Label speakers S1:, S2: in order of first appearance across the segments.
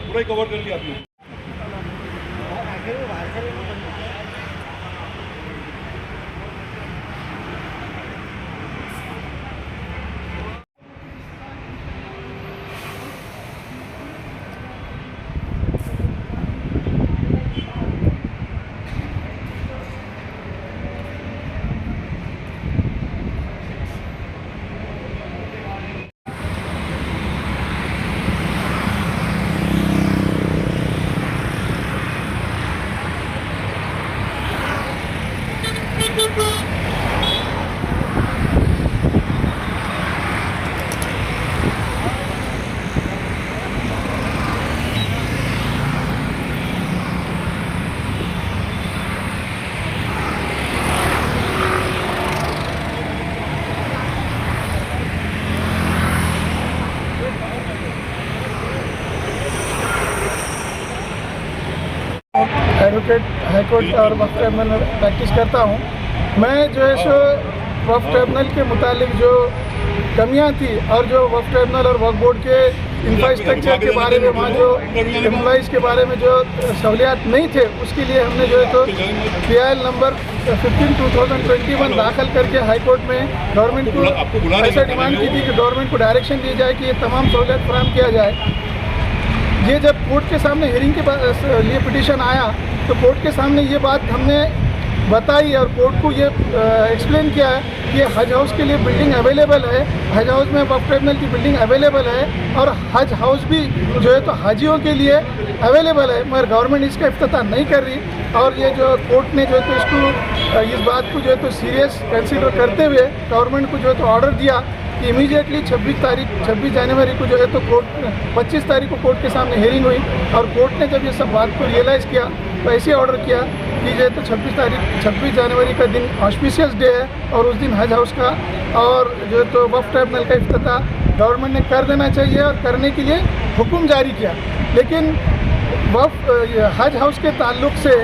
S1: पूरा ही कवर कर लिया आपने।
S2: एडवोकेट हाईकोर्ट और वक्फ ट्रिब्यूनल में प्रैक्टिस करता हूँ। मैं जो है सो वक्फ ट्रिब्यूनल के मुतालिक जो कमियाँ थी और जो वक्फ ट्रिब्यूनल और वक्फ बोर्ड के इंफ्रास्ट्रक्चर के बारे में, वहाँ जो एम्प्लॉइज़ के बारे में जो सहूलियात नहीं थे, उसके लिए हमने जो है तो PIL नंबर 15/2021 दाखिल करके हाई कोर्ट में गवर्नमेंट को ऐसा डिमांड की थी कि गवर्नमेंट को डायरेक्शन दी जाए कि ये तमाम सहूलियत फराहम किया जाए। ये जब कोर्ट के सामने हियरिंग के लिए पिटीशन आया तो कोर्ट के सामने ये बात हमने बताई और कोर्ट को ये एक्सप्लेन किया है कि हज हाउस के लिए बिल्डिंग अवेलेबल है, हज हाउस में वक्फ ट्रिब्यूनल की बिल्डिंग अवेलेबल है और हज हाउस भी जो है तो हाजियों के लिए अवेलेबल है, मगर गवर्नमेंट इसका इफ्तिताह नहीं कर रही। और ये जो कोर्ट ने जो है तो इसको इस बात को जो है तो सीरियस कंसीडर करते हुए गवर्नमेंट को जो है तो ऑर्डर दिया कि इमीडिएटली 26 जनवरी को जो है तो कोर्ट 25 तारीख को कोर्ट के सामने हियरिंग हुई और कोर्ट ने जब ये सब बात को रियलाइज़ किया तो ऐसे ऑर्डर किया कि जो है तो 26 जनवरी का दिन ऑस्पिशियस डे है और उस दिन हज हाउस का और जो है तो वक्फ ट्रिब्यूनल का इफ्तिताह गवर्नमेंट ने कर देना चाहिए और करने के लिए हुक्म जारी किया। लेकिन हज हाउस के ताल्लुक से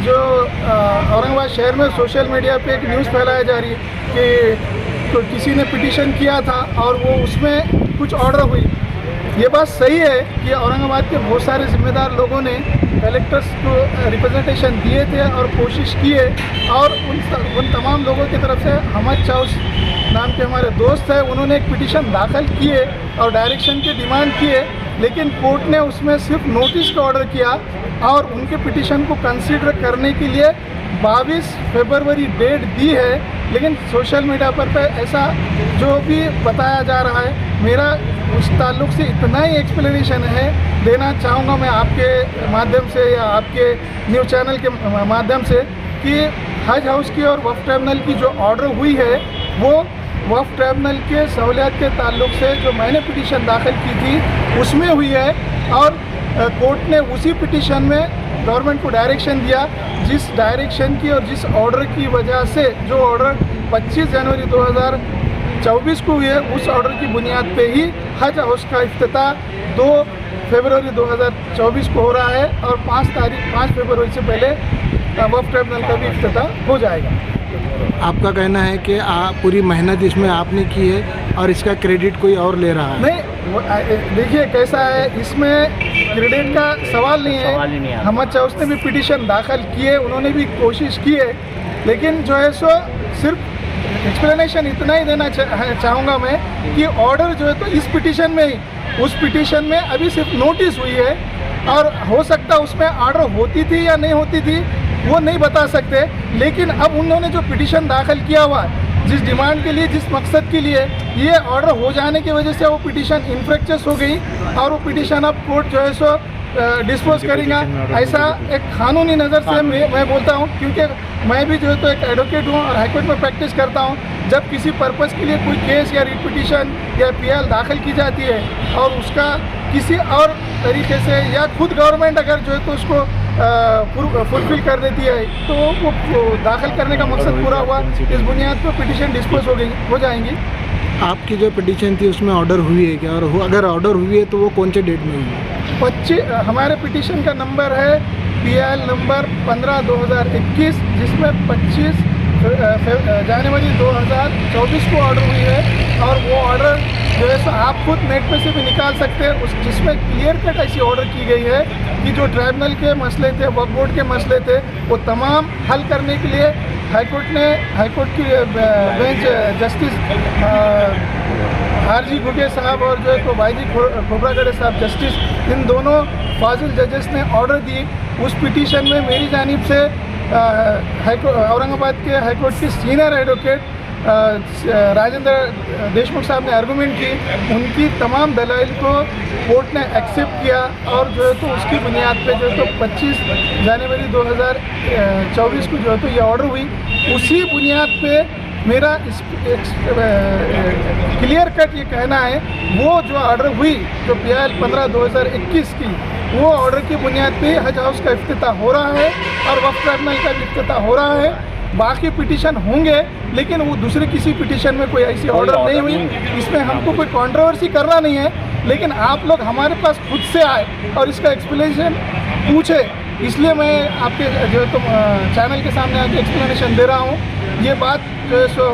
S2: जो औरंगाबाद शहर में सोशल मीडिया पे एक न्यूज़ फैलाया जा रही है कि तो किसी ने पिटीशन किया था और वो उसमें कुछ ऑर्डर हुई। ये बात सही है कि औरंगाबाद के बहुत सारे जिम्मेदार लोगों ने कलेक्टर्स को रिप्रेजेंटेशन दिए थे और कोशिश की है और उन तमाम लोगों की तरफ से हमद चाउस नाम के हमारे दोस्त हैं, उन्होंने एक पिटीशन दाखिल किए और डायरेक्शन की डिमांड की है, लेकिन कोर्ट ने उसमें सिर्फ नोटिस का ऑर्डर किया और उनके पिटीशन को कंसीडर करने के लिए 22 फरवरी डेट दी है। लेकिन सोशल मीडिया पर ऐसा जो भी बताया जा रहा है, मेरा उस ताल्लुक से इतना ही एक्सप्लेनेशन है देना चाहूँगा मैं आपके माध्यम से या आपके न्यूज़ चैनल के माध्यम से कि हज हाउस की और वक्फ ट्रिब्यूनल की जो ऑर्डर हुई है वो वक्फ ट्रिब्यूनल के सहूलियत के ताल्लुक से जो मैंने पिटीशन दाखिल की थी उसमें हुई है और कोर्ट ने उसी पिटीशन में गवर्नमेंट को डायरेक्शन दिया, जिस डायरेक्शन की और जिस ऑर्डर की वजह से जो ऑर्डर 25 जनवरी 2024 को हुए उस ऑर्डर की बुनियाद पे ही हज हाउस का इफ्तिताह 2 फरवरी 2024 को हो रहा है और 5 फरवरी से पहले वक्फ ट्रिब्यूनल का भी इफ्तिताह हो जाएगा।
S3: आपका कहना है कि पूरी मेहनत इसमें आपने की है और इसका क्रेडिट कोई और ले रहा है?
S2: नहीं, देखिए कैसा है, इसमें क्रेडिट का सवाल नहीं है। हमद चाउस ने भी पिटीशन दाखिल किए, उन्होंने भी कोशिश की है, लेकिन जो है सो सिर्फ एक्सप्लेनेशन इतना ही देना चाहूँगा मैं कि ऑर्डर जो है तो इस पिटीशन में ही, उस पिटीशन में अभी सिर्फ नोटिस हुई है और हो सकता उसमें ऑर्डर होती थी या नहीं होती थी वो नहीं बता सकते। लेकिन अब उन्होंने जो पिटीशन दाखिल किया हुआ है, जिस डिमांड के लिए, जिस मकसद के लिए, ये ऑर्डर हो जाने की वजह से वो पिटीशन इनफ्रेक्चस हो गई और वो पिटीशन अब कोर्ट जो है सो डिस्पोज करेगा। ऐसा एक कानूनी नज़र से मैं बोलता हूँ, क्योंकि मैं भी जो है तो एक एडवोकेट हूँ और हाईकोर्ट में प्रैक्टिस करता हूँ। जब किसी पर्पज़ के लिए कोई केस या रिट पिटीशन या PIL दाखिल की जाती है और उसका किसी और तरीके से या खुद गवर्नमेंट अगर जो है तो उसको फुलफिल कर देती है तो वो दाखिल करने का मकसद पूरा हुआ, इस बुनियाद पर पिटीशन डिस्पोज हो जाएंगी।
S3: आपकी जो पिटीशन थी उसमें ऑर्डर हुई है क्या, और अगर ऑर्डर हुई है तो वो कौन से डेट में हुई है?
S2: हमारे पिटीशन का नंबर है PIL नंबर 15/2021, जिसमें 25 जनवरी 2024 को ऑर्डर हुई है और वो ऑर्डर जो है सो आप खुद नेट पे से भी निकाल सकते हैं, उस जिसमें क्लियर कट ऐसी ऑर्डर की गई है कि जो ट्राइब्यूनल के मसले थे, वक्फ बोर्ड के मसले थे, वो तमाम हल करने के लिए हाईकोर्ट की bench justice R G Ghuge साहब और जो है तो वाई जी खोबरागढ़े साहब जस्टिस, इन दोनों फाजिल जजेस ने ऑर्डर दी। उस पिटीशन में मेरी जानिब से औरंगाबाद के हाईकोर्ट के सीनियर एडवोकेट राजेंद्र देशमुख साहब ने आर्गूमेंट की, उनकी तमाम दलाइल को कोर्ट ने एक्सेप्ट किया और जो है तो उसकी बुनियाद पे जो है तो 25 जनवरी 2024 को जो है तो ये ऑर्डर हुई। उसी बुनियाद पे मेरा क्लियर कट ये कहना है, वो जो ऑर्डर हुई जो PIL 15/2021 की, वो ऑर्डर की बुनियाद पे हज हाउस का इफ्तिताह हो रहा है और वक्फ ट्राइब्यूनल का भी इफ्तिताह हो रहा है। बाकी पिटीशन होंगे लेकिन वो दूसरे किसी पिटीशन में कोई ऐसी ऑर्डर नहीं हुई, इसमें हमको कोई कंट्रोवर्सी करना नहीं है, लेकिन आप लोग हमारे पास खुद से आए और इसका एक्सप्लेनेशन पूछे, इसलिए मैं आपके जो है तो चैनल के सामने आके एक्सप्लेनेशन दे रहा हूँ। ये बात जो है सो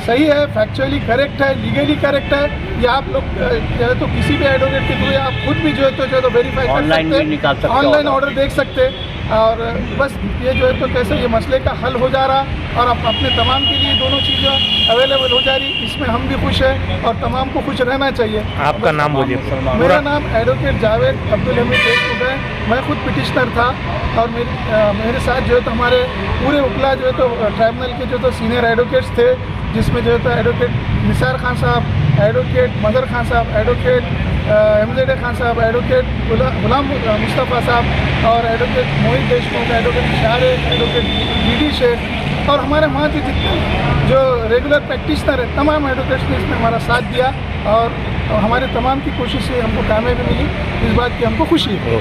S2: सही है, फैक्चुअली करेक्ट है, लीगली करेक्ट है। ये आप लोग जो है तो किसी भी एडवोकेट के थ्रू आप खुद भी जो है तो वेरीफाई कर सकते हैं, ऑनलाइन ऑर्डर देख सकते हैं। और बस ये जो है तो कैसे ये मसले का हल हो जा रहा और अपने तमाम के लिए दोनों चीज़ें अवेलेबल हो जा रही, इसमें हम भी खुश हैं और तमाम को खुश रहना चाहिए।
S4: आपका नाम बोलिए।
S2: मेरा नाम एडवोकेट जावेद अब्दुल हमीद देशमुख है। मैं खुद पिटिशनर था और मेरे साथ जो है तो हमारे पूरे उपला जो है तो ट्राइब्यूनल के जो तो सीनियर एडवोकेट्स थे, जिसमें जो है तो एडवोकेट निसार खान साहब, एडवोकेट मदर खान साहब, एडवोकेट MZA खान साहब, एडवोकेट गुलाम मुस्तफ़ा साहब और एडवोकेट मोहित देशमुख, एडवोकेट शारे, एडवोकेट DD शेख और हमारे वहाँ के जितने जो रेगुलर प्रैक्टिशनर है, तमाम एडवोकेट्स ने इसमें हमारा साथ दिया और हमारे तमाम की कोशिश से हमको कामयाबी मिली। इस बात की हमको खुशी है।